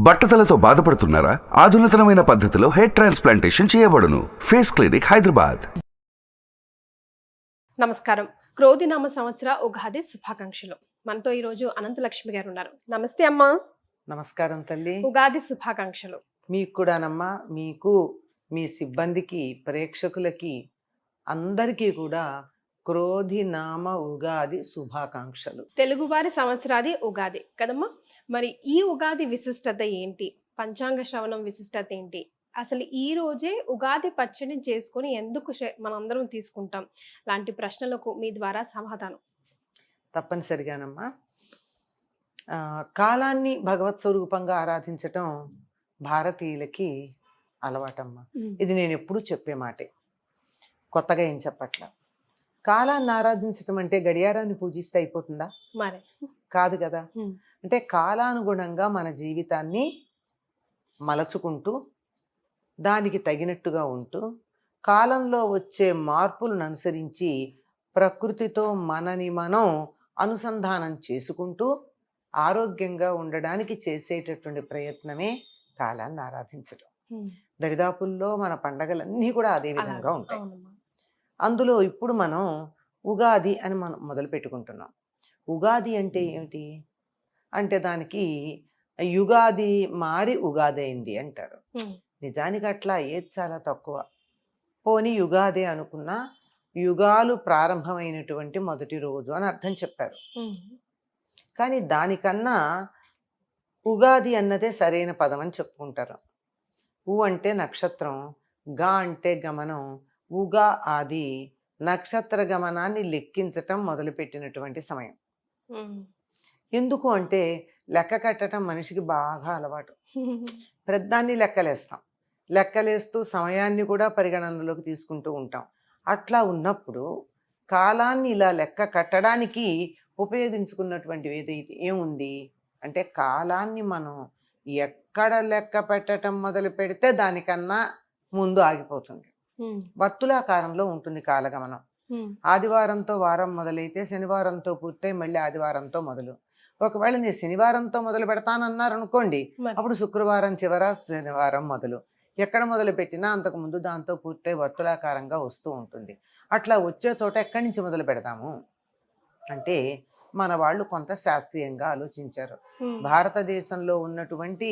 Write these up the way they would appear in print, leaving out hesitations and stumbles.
బట్టతలతో బాధపడుతున్నారా? ఆధునితనమైన పద్ధతిలో hair transplantation చేయబడును. Face clinic, Hyderabad. నమస్కారం. క్రోధినామ సంవత్సర ఉగాది శుభాకాంక్షలు. మనతో ఈ రోజు అనంతలక్ష్మి గారు ఉన్నారు. నమస్తే అమ్మా. నమస్కారం తల్లి. ఉగాది శుభాకాంక్షలు. మీకు కూడానమ్మా, మీకు, మీ సిబ్బందికి, ప్రేక్షకులకి అందరికీ కూడా క్రోధినామ ఉగాది శుభాకాంక్షలు. తెలుగువారి సంవత్సరాది ఉగాది కదమ్మా. మరి ఈ ఉగాది విశిష్టత ఏంటి? పంచాంగ శ్రవణం విశిష్టత ఏంటి? అసలు ఈ రోజే ఉగాది పచ్చడిని చేసుకొని ఎందుకు మనందరం తీసుకుంటాం? లాంటి ప్రశ్నలకు మీ ద్వారా సమాధానం. తప్పనిసరిగానమ్మా. కాలాన్ని భగవత్ స్వరూపంగా ఆరాధించటం భారతీయులకి అలవాటమ్మా. ఇది నేను ఎప్పుడూ చెప్పే మాటే, కొత్తగా ఏం చెప్పట్లా. కాలాన్ని ఆరాధించటం అంటే గడియారాన్ని పూజిస్తే అయిపోతుందా? మరి కాదు కదా. అంటే కాలానుగుణంగా మన జీవితాన్ని మలచుకుంటూ, దానికి తగినట్టుగా ఉంటూ, కాలంలో వచ్చే మార్పులను అనుసరించి ప్రకృతితో మనని మనం అనుసంధానం చేసుకుంటూ ఆరోగ్యంగా ఉండడానికి చేసేటటువంటి ప్రయత్నమే కాలాన్ని ఆరాధించడం. దరిదాపుల్లో మన పండగలన్నీ కూడా అదే విధంగా ఉంటాయి. అందులో ఇప్పుడు మనం ఉగాది అని మనం మొదలు పెట్టుకుంటున్నాం. ఉగాది అంటే ఏమిటి అంటే, దానికి యుగాది మారి ఉగాది అయింది అంటారు. నిజానికి అట్లా ఏది చాలా తక్కువ. పోనీ యుగాది అనుకున్నా, యుగాలు ప్రారంభమైనటువంటి మొదటి రోజు అని అర్థం చెప్పారు. కానీ దానికన్నా ఉగాది అన్నదే సరైన పదం అని చెప్పుకుంటారు. ఉ అంటే నక్షత్రం, గా అంటే గమనం, ఉగా ఆది నక్షత్ర గమనాన్ని లెక్కించటం మొదలుపెట్టినటువంటి సమయం. ఎందుకు అంటే లెక్క కట్టడం మనిషికి బాగా అలవాటు. ప్రతిదాన్ని లెక్కలేస్తాం, లెక్కలేస్తూ సమయాన్ని కూడా పరిగణనలోకి తీసుకుంటూ ఉంటాం. అట్లా ఉన్నప్పుడు కాలాన్ని ఇలా లెక్క కట్టడానికి ఉపయోగించుకున్నటువంటి ఏదైతే ఏముంది అంటే, కాలాన్ని మనం ఎక్కడ లెక్క పెట్టడం మొదలు పెడితే దానికన్నా ముందు ఆగిపోతుంది. వర్తులాకారంలో ఉంటుంది కాలగమనం. ఆదివారంతో వారం మొదలైతే శనివారంతో పూర్తయి మళ్ళీ ఆదివారంతో మొదలు. ఒకవేళ నేను శనివారంతో మొదలు పెడతానన్నారు అనుకోండి, అప్పుడు శుక్రవారం చివర శనివారం మొదలు. ఎక్కడ మొదలు పెట్టినా అంతకు ముందు దాంతో పూర్తయి వర్తులాకారంగా వస్తూ ఉంటుంది. అట్లా వచ్చే చోట ఎక్కడి నుంచి మొదలు పెడతాము అంటే, మన వాళ్ళు కొంత శాస్త్రీయంగా ఆలోచించారు. భారతదేశంలో ఉన్నటువంటి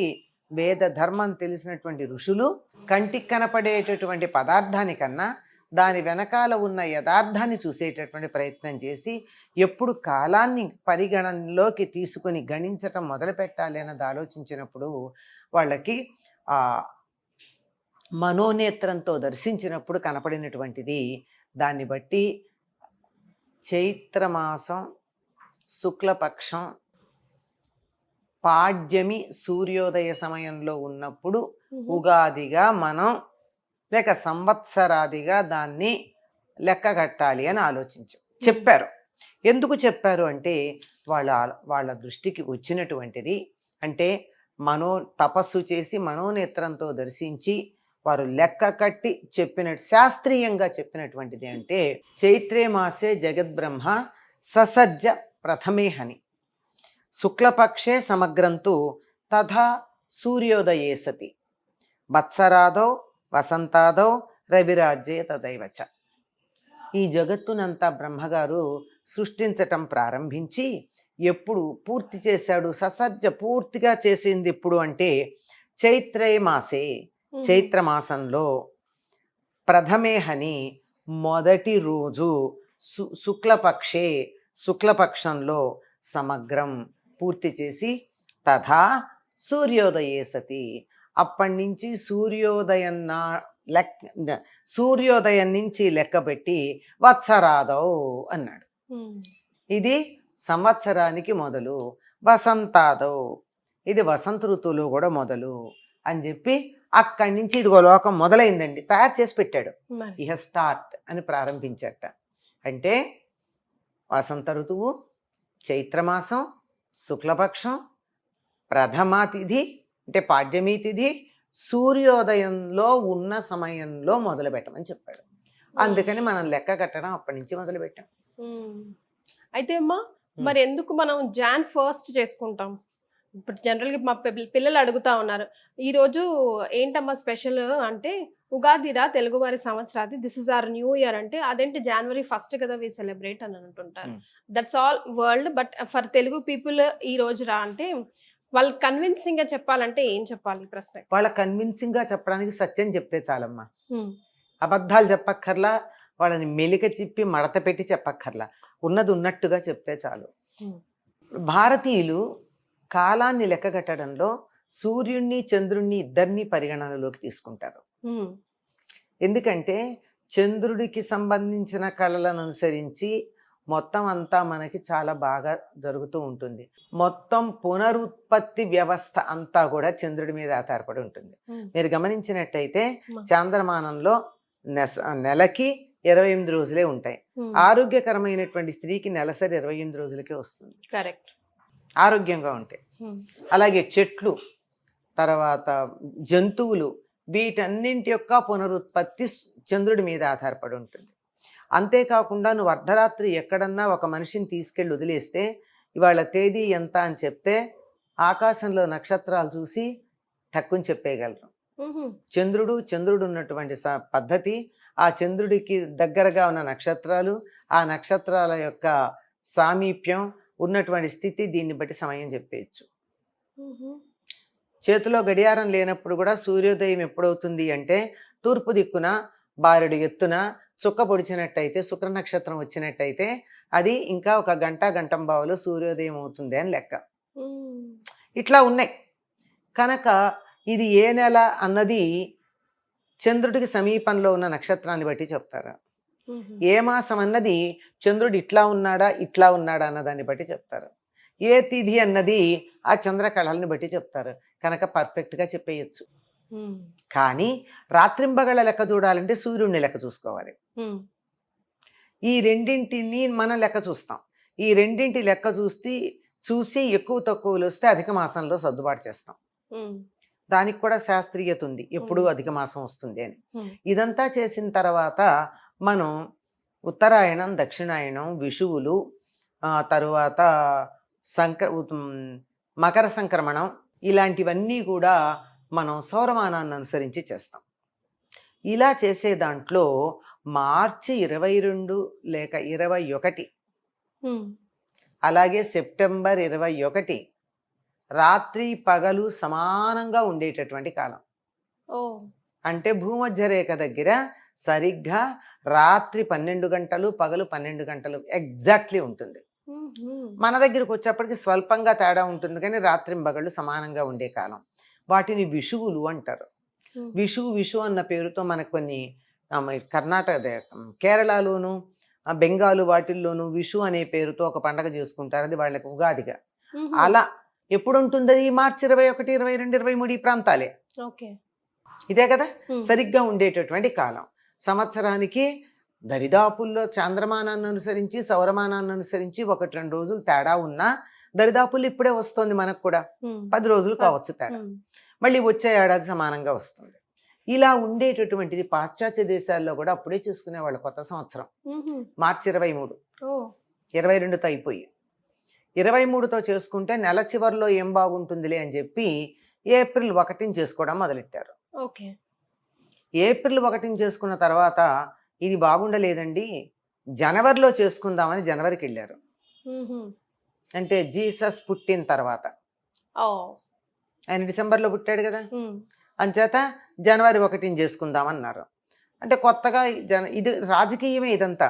వేద ధర్మం తెలిసినటువంటి ఋషులు కంటికి కనపడేటటువంటి పదార్థానికన్నా దాని వెనకాల ఉన్న యథార్థాన్ని చూసేటటువంటి ప్రయత్నం చేసి, ఎప్పుడు కాలాన్ని పరిగణనలోకి తీసుకొని గణించటం మొదలు పెట్టాలి అన్నది ఆలోచించినప్పుడు, వాళ్ళకి ఆ మనోనేత్రంతో దర్శించినప్పుడు కనపడినటువంటిది. దాన్ని బట్టి చైత్రమాసం శుక్లపక్షం పాడ్యమి సూర్యోదయ సమయంలో ఉన్నప్పుడు ఉగాదిగా మనం, లేక సంవత్సరాదిగా దాన్ని లెక్క కట్టాలి అని చెప్పారు. ఎందుకు చెప్పారు అంటే, వాళ్ళ దృష్టికి వచ్చినటువంటిది. అంటే తపస్సు చేసి మనోనేత్రంతో దర్శించి వారు లెక్క కట్టి శాస్త్రీయంగా చెప్పినటువంటిది. అంటే చైత్రే మాసే జగద్బ్రహ్మ ససజ్జ ప్రథమే హని శుక్లపక్షే సమగ్రంతు తథా సూర్యోదయే సతి వత్సరాదౌ వసంతాదౌ రవిరాజ్యే తదైవచ. ఈ జగత్తునంతా బ్రహ్మగారు సృష్టించటం ప్రారంభించి ఎప్పుడు పూర్తి చేశాడు? ససజ్జ పూర్తిగా చేసింది ఎప్పుడు అంటే చైత్రే మాసే, చైత్రమాసంలో ప్రథమే హని మొదటి రోజు, శుక్లపక్షే శుక్లపక్షంలో సమగ్రం పూర్తి చేసి తథా సూర్యోదయే సతి అప్పటి నుంచి సూర్యోదయం నుంచి లెక్కపెట్టి వత్సరాదౌ అన్నాడు. ఇది సంవత్సరానికి మొదలు. వసంతాదౌ ఇది వసంత ఋతువులో కూడా మొదలు అని చెప్పి అక్కడి నుంచి ఇదిగో లోకం మొదలైందండి తయారు చేసి పెట్టాడు. ఇహ స్టార్ట్ అని ప్రారంభించట. అంటే వసంత ఋతువు, చైత్రమాసం, శుక్లపక్షం, ప్రథమా తిథి అంటే పాడ్యమీ తిథి, సూర్యోదయంలో ఉన్న సమయంలో మొదలు పెట్టమని చెప్పాడు. అందుకని మనం లెక్క కట్టడం అప్పటి నుంచి మొదలు పెట్టాం. అయితే అమ్మా, మరి ఎందుకు మనం Jan 1 చేసుకుంటాం? ఇప్పుడు జనరల్ గా మా పిల్లలు అడుగుతా ఉన్నారు, ఈ రోజు ఏంటమ్మా స్పెషల్ అంటే, ఉగాదిరా తెలుగువారి సంవత్సరాది, this is our new year అంటే, అదేంటి జనవరి 1 కదా వి సెలబ్రేట్ అని అంటుంటారు. That's all world, but for Telugu people ఈ రోజు రా అంటే, వాళ్ళు కన్విన్సింగ్ గా చెప్పాలంటే ఏం చెప్పాలి ఈ ప్రశ్న? వాళ్ళ కన్విన్సింగ్ గా చెప్పడానికి సత్యం చెప్తే చాలమ్మా. అబద్ధాలు చెప్పక్కర్లా, వాళ్ళని మెలిక తిప్పి మడత పెట్టి చెప్పక్కర్లా, ఉన్నది ఉన్నట్టుగా చెప్తే చాలు. భారతీయులు కాలాన్ని లెక్క కట్టడంలో సూర్యుణ్ణి చంద్రుణ్ణి ఇద్దరిని పరిగణనలోకి తీసుకుంటారు. ఎందుకంటే చంద్రుడికి సంబంధించిన కళలను అనుసరించి మొత్తం అంతా మనకి చాలా బాగా జరుగుతూ ఉంటుంది. మొత్తం పునరుత్పత్తి వ్యవస్థ అంతా కూడా చంద్రుడి మీద ఆధారపడి ఉంటుంది. మీరు గమనించినట్టయితే చాంద్రమానంలో నెలకి 28 రోజులే ఉంటాయి. ఆరోగ్యకరమైనటువంటి స్త్రీకి నెలసరి 28 రోజులకే వస్తుంది. కరెక్ట్. ఆరోగ్యంగా ఉంటాయి. అలాగే చెట్లు, తర్వాత జంతువులు, వీటన్నింటి యొక్క పునరుత్పత్తి చంద్రుడి మీద ఆధారపడి ఉంటుంది. అంతేకాకుండా నువ్వు అర్ధరాత్రి ఎక్కడన్నా ఒక మనిషిని తీసుకెళ్ళి వదిలేస్తే ఇవాళ తేదీ ఎంత అని చెప్తే ఆకాశంలో నక్షత్రాలు చూసి టక్కుని చెప్పేయగలరు. చంద్రుడు ఉన్నటువంటి పద్ధతి, ఆ చంద్రుడికి దగ్గరగా ఉన్న నక్షత్రాలు, ఆ నక్షత్రాల యొక్క సామీప్యం, ఉన్నటువంటి స్థితి, దీన్ని బట్టి సమయం చెప్పేయచ్చు. చేతిలో గడియారం లేనప్పుడు కూడా సూర్యోదయం ఎప్పుడవుతుంది అంటే తూర్పు దిక్కున బారెడు ఎత్తున చుక్క పొడిచినట్టయితే, శుక్ర నక్షత్రం వచ్చినట్టయితే అది ఇంకా ఒక గంటంబావులో సూర్యోదయం అవుతుంది అని లెక్క. ఇట్లా ఉన్నాయి కనుక ఇది ఏ నెల అన్నది చంద్రుడికి సమీపంలో ఉన్న నక్షత్రాన్ని బట్టి చెప్తారు. ఏ మాసం అన్నది చంద్రుడు ఇట్లా ఉన్నాడా అన్నదాన్ని బట్టి చెప్తారు. ఏ తిథి అన్నది ఆ చంద్రకళల్ని బట్టి చెప్తారు. కనుక పర్ఫెక్ట్గా చెప్పేయచ్చు. కానీ రాత్రింబగళ్ళ లెక్క చూడాలంటే సూర్యుడిని లెక్క చూసుకోవాలి. ఈ రెండింటిని మనం లెక్క చూస్తాం. ఈ రెండింటి లెక్క చూసి ఎక్కువ తక్కువలు వస్తే అధిక మాసంలో సర్దుబాటు చేస్తాం. దానికి కూడా శాస్త్రీయత ఉంది, ఎప్పుడు అధిక మాసం వస్తుంది అని. ఇదంతా చేసిన తర్వాత మనం ఉత్తరాయణం, దక్షిణాయనం, విషువులు, తరువాత మకర సంక్రమణం, ఇలాంటివన్నీ కూడా మనం సౌరమానాన్ని అనుసరించి చేస్తాం. ఇలా చేసే దాంట్లో మార్చి 22 లేక 21, అలాగే సెప్టెంబర్ 21 రాత్రి పగలు సమానంగా ఉండేటటువంటి కాలం. అంటే భూమధ్య రేఖ దగ్గర సరిగ్గా రాత్రి 12 గంటలు, పగలు 12 గంటలు ఎగ్జాక్ట్లీ ఉంటుంది. మన దగ్గరకు వచ్చేప్పటికి స్వల్పంగా తేడా ఉంటుంది, కానీ రాత్రింబగళ్ళు సమానంగా ఉండే కాలం. వాటిని విషువులు అంటారు. విషు అన్న పేరుతో మనకు కొన్ని కర్ణాటక, కేరళలోను, బెంగాలు వాటిల్లోనూ విషు అనే పేరుతో ఒక పండగ చేసుకుంటారు. అది వాళ్ళకి ఉగాదిగా. అలా ఎప్పుడు ఉంటుంది? అది మార్చి 21, 22, 23 ఈ ప్రాంతాలే. ఇదే కదా సరిగ్గా ఉండేటటువంటి కాలం. సంవత్సరానికి దరిదాపుల్లో చంద్రమానాన్ని అనుసరించి, సౌరమానాన్ని అనుసరించి 1-2 రోజులు తేడా ఉన్నా దరిదాపుల్లో ఇప్పుడే వస్తుంది. మనకు కూడా 10 రోజులు కావచ్చు తేడా. మళ్ళీ వచ్చే ఏడాది సమానంగా వస్తుంది. ఇలా ఉండేటటువంటిది పాశ్చాత్య దేశాల్లో కూడా అప్పుడే చూసుకునేవాళ్ళు. కొత్త సంవత్సరం మార్చి 23, 22తో అయిపోయి 23తో చేసుకుంటే నెల చివరిలో ఏం బాగుంటుందిలే అని చెప్పి ఏప్రిల్ 1 చేసుకోవడం మొదలెట్టారు. ఏప్రిల్ 1 చేసుకున్న తర్వాత ఇది బాగుండలేదండి, జనవరిలో చేసుకుందామని జనవరికి వెళ్ళారు. అంటే జీసస్ పుట్టిన తర్వాత. ఆయన డిసెంబర్లో పుట్టాడు కదా, అంచేత జనవరి 1 చేసుకుందామన్నారు. అంటే కొత్తగా ఇది రాజకీయమే ఇదంతా.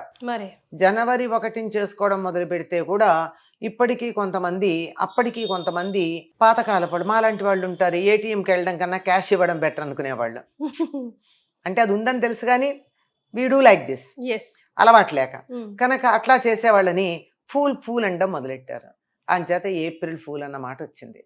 జనవరి 1 చేసుకోవడం మొదలు పెడితే కూడా ఇప్పటికీ కొంతమంది, అప్పటికీ కొంతమంది పాతకాలపడు మాలాంటి వాళ్ళు ఉంటారు. ఏటీఎంకి వెళ్ళడం కన్నా క్యాష్ ఇవ్వడం బెటర్ అనుకునేవాళ్ళు. అంటే అది ఉందని తెలుసు కానీ వీ డూ లైక్ దిస్, అలవాట్లేక కనుక అట్లా చేసేవాళ్ళని ఫూల్ అనడం మొదలెట్టారు. అంచేత ఏప్రిల్ ఫూల్ అన్న మాట వచ్చింది.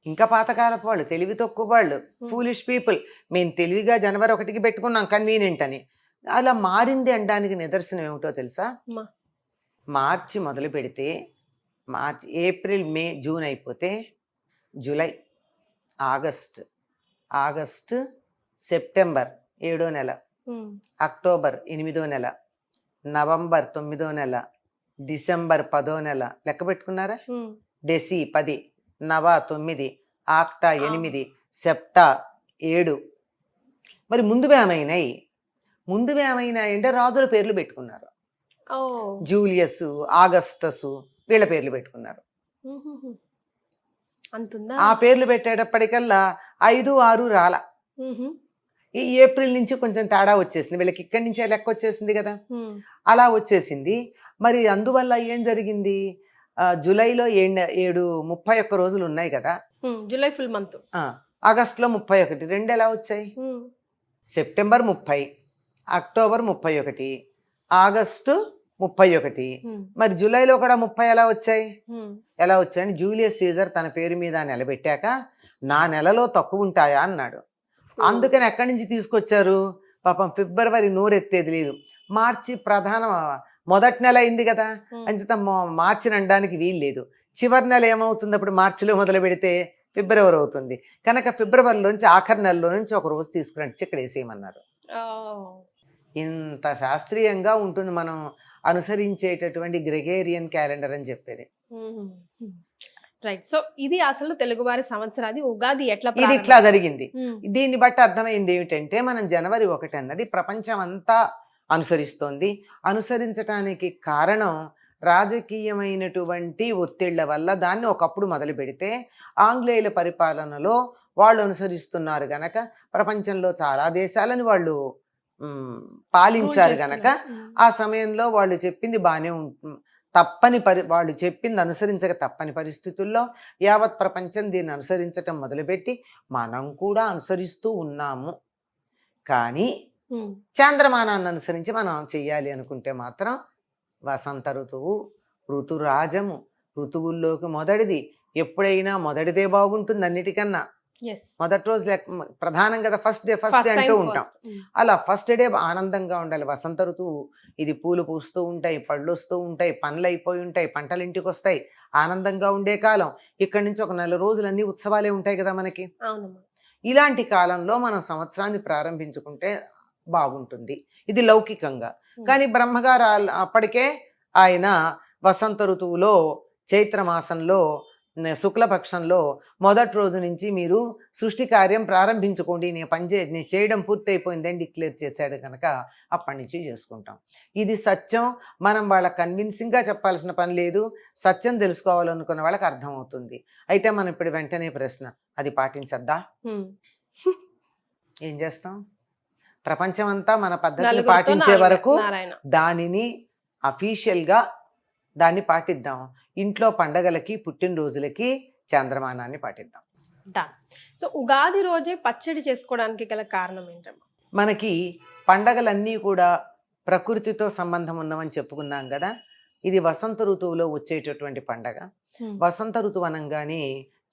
ఇంకా పాతకాలపు వాళ్ళు, తెలివి తక్కువ వాళ్ళు, ఫూలిష్ పీపుల్, మేము తెలివిగా జనవరి 1 పెట్టుకున్నాం కన్వీనియంట్ అని. అలా మారింది అనడానికి నిదర్శనం ఏమిటో తెలుసా? మార్చి మొదలు పెడితే ఏప్రిల్, మే, జూన్ అయిపోతే జూలై, ఆగస్ట్, సెప్టెంబర్ 7వ నెల, అక్టోబర్ 8వ నెల, నవంబర్ 9వ నెల, డిసెంబర్ 10వ నెల. లెక్క పెట్టుకున్నారా? డెసి 10, నవ 9, ఆక్టా 8, సెప్టా 7. మరి ముందువేమైనాయి అంటే రాజుల పేర్లు పెట్టుకున్నారు. ఓ జూలియస్, ఆగస్టస్ వీళ్ళ పేర్లు పెట్టుకున్నారు. అంతుందా? ఆ పేర్లు పెట్టేటప్పటికల్లా 5, 6 రాల. ఈ ఏప్రిల్ నుంచి కొంచెం తేడా వచ్చేసింది, వీళ్ళకి ఇక్కడి నుంచే లెక్క వచ్చేసింది కదా, అలా వచ్చేసింది. మరి అందువల్ల ఏం జరిగింది, జూలైలో 31 రోజులు ఉన్నాయి కదా, జూలై ఫుల్ మంత్, ఆగస్టులో 31, 2 ఎలా వచ్చాయి? సెప్టెంబర్ 30, అక్టోబర్ 31, ఆగస్టు 31, మరి జూలైలో కూడా 30 ఎలా వచ్చాయని జూలియస్ సీజర్ తన పేరు మీద నిలబెట్టాక నా నెలలో తక్కువ ఉంటాయా అన్నాడు. అందుకని ఎక్కడి నుంచి తీసుకొచ్చారు పాపం, ఫిబ్రవరి నోరెత్తేది లేదు, మార్చి మొదటి నెల అయింది కదా, అంచేత మార్చి అనడానికి వీలు లేదు. చివరి నెల ఏమవుతుంది, అప్పుడు మార్చిలో మొదలు పెడితే ఫిబ్రవరి అవుతుంది కనుక ఫిబ్రవరిలోంచి ఆఖరి నెలలో నుంచి ఒక రోజు తీసుకురండి ఇక్కడ వేసేయమన్నారు. ఇంత శాస్త్రీయంగా ఉంటుంది మనం అనుసరించేటటువంటి గ్రెగేరియన్ క్యాలెండర్ అని చెప్పేది. రైట్. సో ఇది అసలు తెలుగువారి సంవత్సరాది ఉగాది ఎట్లా ఇది ఇట్లా జరిగింది. దీన్ని బట్టి అర్థమైంది ఏమిటంటే మనం జనవరి 1 అన్నది ప్రపంచం అంతా అనుసరిస్తోంది. అనుసరించటానికి కారణం రాజకీయమైనటువంటి ఒత్తిళ్ల వల్ల దాన్ని ఒకప్పుడు మొదలు పెడితే ఆంగ్లేయుల పరిపాలనలో వాళ్ళు అనుసరిస్తున్నారు గనక ప్రపంచంలో చాలా దేశాలను వాళ్ళు పాలించారు గనక ఆ సమయంలో వాళ్ళు చెప్పింది బాగానే ఉంటుంది, వాళ్ళు చెప్పింది అనుసరించక తప్పని పరిస్థితుల్లో యావత్ ప్రపంచం దీన్ని అనుసరించటం మొదలుపెట్టి మనం కూడా అనుసరిస్తూ ఉన్నాము. కానీ చాంద్రమానాన్ని అనుసరించి మనం చెయ్యాలి అనుకుంటే మాత్రం వసంత ఋతువు, ఋతురాజము, ఋతువుల్లోకి మొదటిది, ఎప్పుడైనా మొదటిదే బాగుంటుంది అన్నిటికన్నా. మొదటి రోజు ప్రధానం కదా, ఫస్ట్ డే అంటూ ఉంటాం. అలా ఫస్ట్ డే ఆనందంగా ఉండాలి. వసంత ఋతువు ఇది పూలు పూస్తూ ఉంటాయి, పళ్ళు వస్తూ ఉంటాయి, పనులు అయిపోయి ఉంటాయి, పంటలు ఇంటికి వస్తాయి, ఆనందంగా ఉండే కాలం. ఇక్కడి నుంచి ఒక 4 రోజులు అన్ని ఉత్సవాలే ఉంటాయి కదా మనకి. ఇలాంటి కాలంలో మనం సంవత్సరాన్ని ప్రారంభించుకుంటే బాగుంటుంది, ఇది లౌకికంగా. కానీ బ్రహ్మగారు అప్పటికే ఆయన వసంత ఋతువులో చైత్రమాసంలో శుక్లపక్షంలో మొదటి రోజు నుంచి మీరు సృష్టి కార్యం ప్రారంభించుకోండి, నేను చేయడం పూర్తి అయిపోయిందని డిక్లేర్ చేశాడు కనుక అప్పటి నుంచి చేసుకుంటాం. ఇది సత్యం, మనం వాళ్ళకి కన్విన్సింగ్గా చెప్పాల్సిన పని లేదు, సత్యం తెలుసుకోవాలనుకున్న వాళ్ళకి అర్థమవుతుంది. అయితే మనం ఇప్పుడు వెంటనే ప్రశ్న, అది పాటించద్దా? ఏం చేస్తాం? ప్రపంచం అంతా మన పద్ధతిని పాటించే వరకు దానిని అఫీషియల్గా దాన్ని పాటిద్దాం. ఇంట్లో పండగలకి, పుట్టినరోజులకి చంద్రమానాన్ని పాటిద్దాం. సో ఉగాది రోజే పచ్చడి చేసుకోవడానికి గల కారణం ఏంటమ్మా? మనకి పండగలన్నీ కూడా ప్రకృతితో సంబంధం ఉన్నవని చెప్పుకున్నాం కదా. ఇది వసంత ఋతువులో వచ్చేటటువంటి పండగ. వసంత ఋతువు అనగానే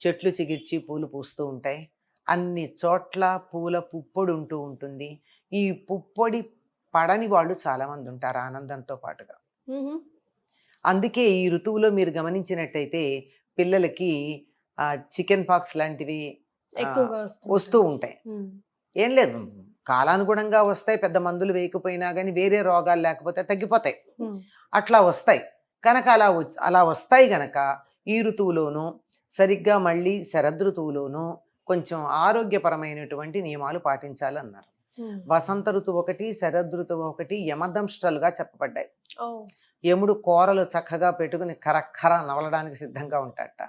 చెట్లు చిగిర్చి పూలు పూస్తూ ఉంటాయి, అన్ని చోట్ల పూల పుప్పొడి ఉంటూ ఉంటుంది. ఈ పుప్పొడి పడని వాళ్ళు చాలా మంది ఉంటారు ఆనందంతో పాటుగా. అందుకే ఈ ఋతువులో మీరు గమనించినట్టయితే పిల్లలకి చికెన్ పాక్స్ లాంటివి వస్తూ ఉంటాయి. ఏం లేదు, కాలానుగుణంగా వస్తాయి, పెద్ద మందులు వేయకపోయినా కానీ వేరే రోగాలు లేకపోతే తగ్గిపోతాయి, అట్లా వస్తాయి కనుక అలా వస్తాయి గనక ఈ ఋతువులోనూ సరిగ్గా మళ్ళీ శరదృతువులోనూ కొంచెం ఆరోగ్యపరమైనటువంటి నియమాలు పాటించాలన్నారు. వసంత ఋతువు ఒకటి, శరదృతువు ఒకటి యమదంష్ట్రలుగా చెప్పబడ్డాయి. యముడు కూరలు చక్కగా పెట్టుకుని కరక్కర నవలడానికి సిద్ధంగా ఉంటాడట.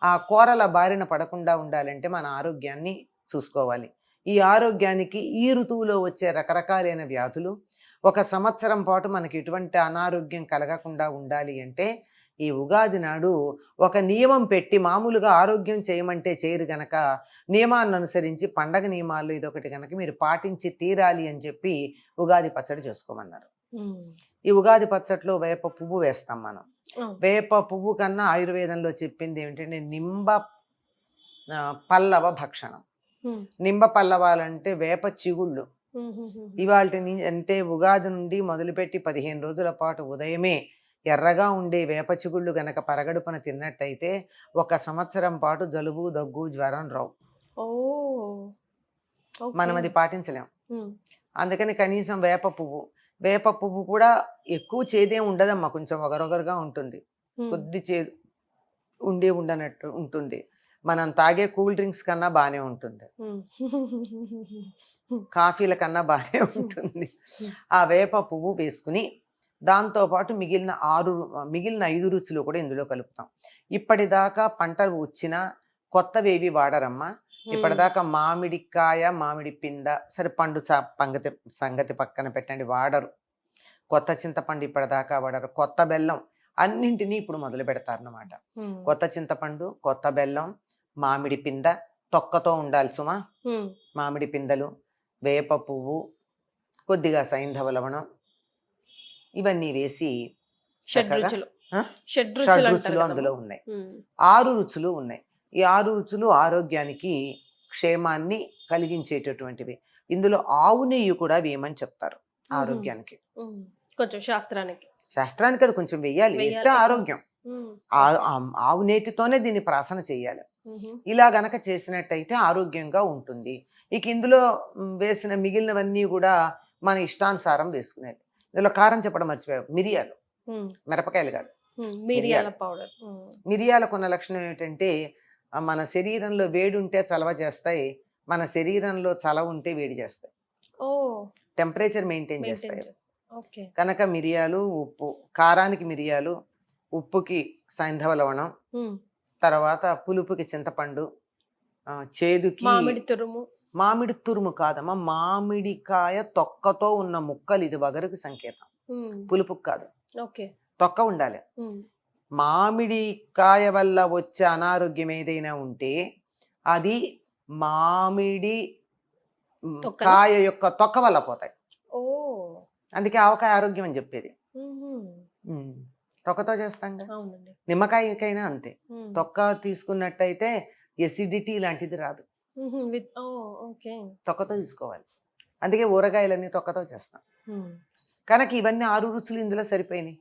ఆ కూరల బారిన పడకుండా ఉండాలంటే మన ఆరోగ్యాన్ని చూసుకోవాలి. ఈ ఆరోగ్యానికి ఈ ఋతువులో వచ్చే రకరకాలైన వ్యాధులు, ఒక సంవత్సరం పాటు మనకి ఎటువంటి అనారోగ్యం కలగకుండా ఉండాలి అంటే ఈ ఉగాది నాడు ఒక నియమం పెట్టి, మామూలుగా ఆరోగ్యం చేయమంటే చేయరు గనక నియమాన్ని అనుసరించి పండగ నియమాల్లో ఇదొకటి గనక మీరు పాటించి తీరాలి అని చెప్పి ఉగాది పచ్చడి చేసుకోమన్నారు. ఈ ఉగాది పచ్చట్లో వేప పువ్వు వేస్తాం మనం. వేప పువ్వు కన్నా ఆయుర్వేదంలో చెప్పింది ఏమిటంటే నింబ పల్లవ భక్షణం. నింబ పల్లవాలంటే వేప చిగుళ్ళు. ఇవాళ అంటే ఉగాది నుండి మొదలుపెట్టి 15 రోజుల పాటు ఉదయమే ఎర్రగా ఉండే వేప చిగుళ్ళు గనక పరగడుపున తిన్నట్టయితే 1 సంవత్సరం పాటు జలుబు, దగ్గు, జ్వరం రావు. మనం అది పాటించలేం. అందుకని కనీసం వేప పువ్వు కూడా ఎక్కువ చేదేం ఉండదమ్మా, కొంచెం ఒగరొగరుగా ఉంటుంది, కొద్ది చేదు ఉండనట్టు ఉంటుంది. మనం తాగే కూల్ డ్రింక్స్ కన్నా బాగానే ఉంటుంది, కాఫీల కన్నా బాగానే ఉంటుంది. ఆ వేప పువ్వు వేసుకుని దాంతోపాటు మిగిలిన 5 రుచులు కూడా ఇందులో కలుపుతాం. ఇప్పటిదాకా పంటలు వచ్చినా కొత్తవేవి వాడరమ్మా. ఇప్పటిదాకా మామిడికాయ, మామిడి పింద, సరే పండు సంగతి పక్కన పెట్టండి, వాడరు. కొత్త చింతపండు ఇప్పటిదాకా వాడరు. కొత్త బెల్లం అన్నింటినీ ఇప్పుడు మొదలు పెడతారన్నమాట. కొత్త చింతపండు, కొత్త బెల్లం, మామిడి పింద, తొక్కతో ఉండాలి సుమా. మామిడి పిందలు, వేప పువ్వు, కొద్దిగా సైంధవ లవణం, ఇవన్నీ వేసి షడ్రుచులు అందులో ఉన్నాయి. 6 రుచులు ఉన్నాయి. ఈ 6 రుచులు ఆరోగ్యానికి, క్షేమాన్ని కలిగించేటటువంటివి. ఇందులో ఆవు నెయ్యి కూడా వేయమని చెప్తారు ఆరోగ్యానికి. కొంచెం శాస్త్రానికి అది కొంచెం వేయాలి, వేస్తే ఆరోగ్యం. ఆవు నేతితోనే దీన్ని ప్రాసన చేయాలి. ఇలా గనక చేసినట్టయితే ఆరోగ్యంగా ఉంటుంది. ఇక ఇందులో వేసిన మిగిలినవన్నీ కూడా మన ఇష్టానుసారం వేసుకునేది. ఇందులో కారం చెప్పడం మర్చిపోయావు, మిరియాలు, మిరపకాయలు కాదు, మిరియాల పౌడర్. మిరియాలకు ఉన్న లక్షణం ఏమిటంటే మన శరీరంలో వేడి ఉంటే చలవ చేస్తాయి, మన శరీరంలో చలవ ఉంటే వేడి చేస్తాయి, టెంపరేచర్ మెయింటైన్ చేస్తాయి. కనుక మిరియాలు, ఉప్పు, కారానికి మిరియాలు, ఉప్పుకి సైంధవ లవణం, తర్వాత పులుపుకి చింతపండు, చేదుకి మామిడి తురుము కాదమ్మా, మామిడికాయ తొక్కతో ఉన్న ముక్కలు. ఇది వగరుకి సంకేతం, పులుపుకి కాదు. తొక్క ఉండాలి. మామిడికాయ వల్ల వచ్చే అనారోగ్యం ఏదైనా ఉంటే అది మామిడి కాయ యొక్క తొక్క వల్ల పోతాయి. అందుకే ఆవకాయ ఆరోగ్యం అని చెప్పేది. తొక్కతో చేస్తాం కదా, నిమ్మకాయకైనా అంతే. తొక్క తీసుకున్నట్టయితే ఎసిడిటీ లాంటిది రాదు, తొక్కతో తీసుకోవాలి. అందుకే ఊరగాయలన్నీ తొక్కతో చేస్తాం. కనుక ఇవన్నీ 6 రుచులు ఇందులో సరిపోయినాయి.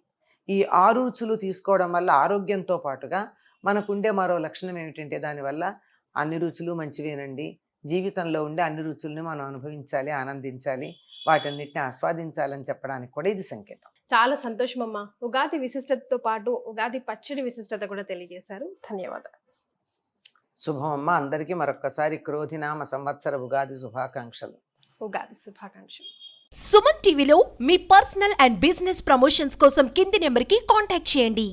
ఈ 6 రుచులు తీసుకోవడం వల్ల ఆరోగ్యంతో పాటుగా మనకుండే మరో లక్షణం ఏమిటంటే, దానివల్ల అన్ని రుచులు మంచివేనండి, జీవితంలో ఉండే అన్ని రుచుల్ని మనం అనుభవించాలి, ఆనందించాలి, వాటన్నిటిని ఆస్వాదించాలని చెప్పడానికి కూడా ఇది సంకేతం. చాలా సంతోషం అమ్మా. ఉగాది విశిష్టతతో పాటు ఉగాది పచ్చడి విశిష్టత కూడా తెలియజేశారు. ధన్యవాదాలు. శుభం అమ్మ. అందరికీ మరొక్కసారి క్రోధినామ సంవత్సర ఉగాది శుభాకాంక్షలు. ఉగాది శుభాకాంక్షలు. సుమన్ టీవీలో మీ పర్సనల్ అండ్ బిజినెస్ ప్రమోషన్స్ కోసం కింది నెంబర్కి కాంటాక్ట్ చేయండి.